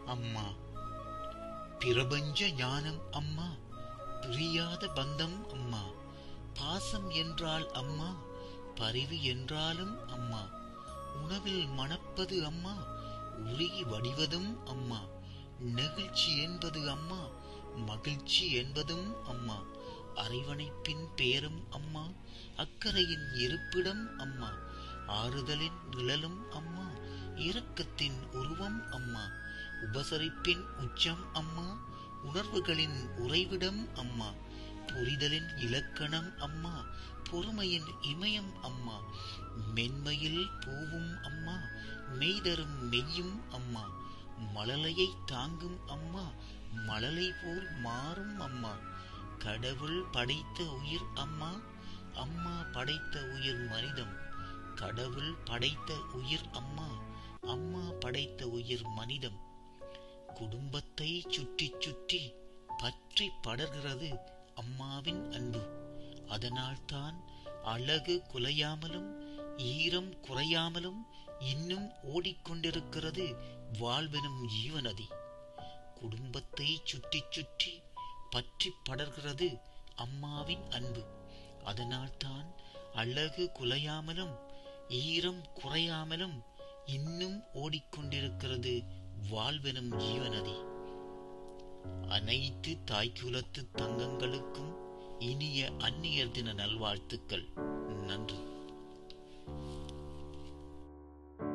அம்மா. பிரபஞ்ச ஞானம் அம்மா, பிரியாத பந்தம் அம்மா. பாசம் என்றால் அம்மா, பரிவு என்றாலும் அம்மா. உணவில் மணப்பது அம்மா, உருகி வடிவதும் அம்மா. நெகிழ்ச்சி என்பது அம்மா, மகிழ்ச்சி என்பதும் அம்மா. அரவணைப்பின் பேரும் அம்மா, அக்கறையின் இருப்பிடம் அம்மா. ஆறுதலின் நிழலும் அம்மா, இரக்கத்தின் உருவம் அம்மா. உபசரிப்பின் உச்சம் அம்மா, உணர்வுகளின் உறைவிடம் அம்மா. புரிதலின் இலக்கணம் அம்மா, பொறுமையின் இமயம் அம்மா. மென்மையில் பூவும் அம்மா, மெய்தரும் மெய்யும் அம்மா. மழலையை தாங்கும் அம்மா, மழலை போல் மாறும் அம்மா. கடவுள் படைத்த உயிர் அம்மா, அம்மா படைத்த உயிர் மனிதம். கடவுள் படைத்த உயிர் அம்மா, அம்மா படைத்த உயிர் மனிதம். குடும்பத்தை சுற்றி சுற்றி பற்றி படர்கிறது அம்மாவின் அன்பு. அதனால்தான் அழகு குலையாமலும் ஈரம் குறையாமலும் இன்னும் ஓடிக்கொண்டிருக்கிறது வாழ்வெனும் ஜீவநதி. குடும்பத்தை சுற்றி சுற்றி பற்றி படர்கிறது அம்மாவின் அன்பு. அதனால்தான் அழகு குலையாமலும் ஈரம் குறையாமலும் இன்னும் ஓடிக்கொண்டிருக்கிறது வாழ்வெனும் ஜீவநதி. அனைத்து தாய்க்குலத்து தங்கங்களுக்கும் இனிய அந்நியர் தின நல்வாழ்த்துக்கள். நன்றி.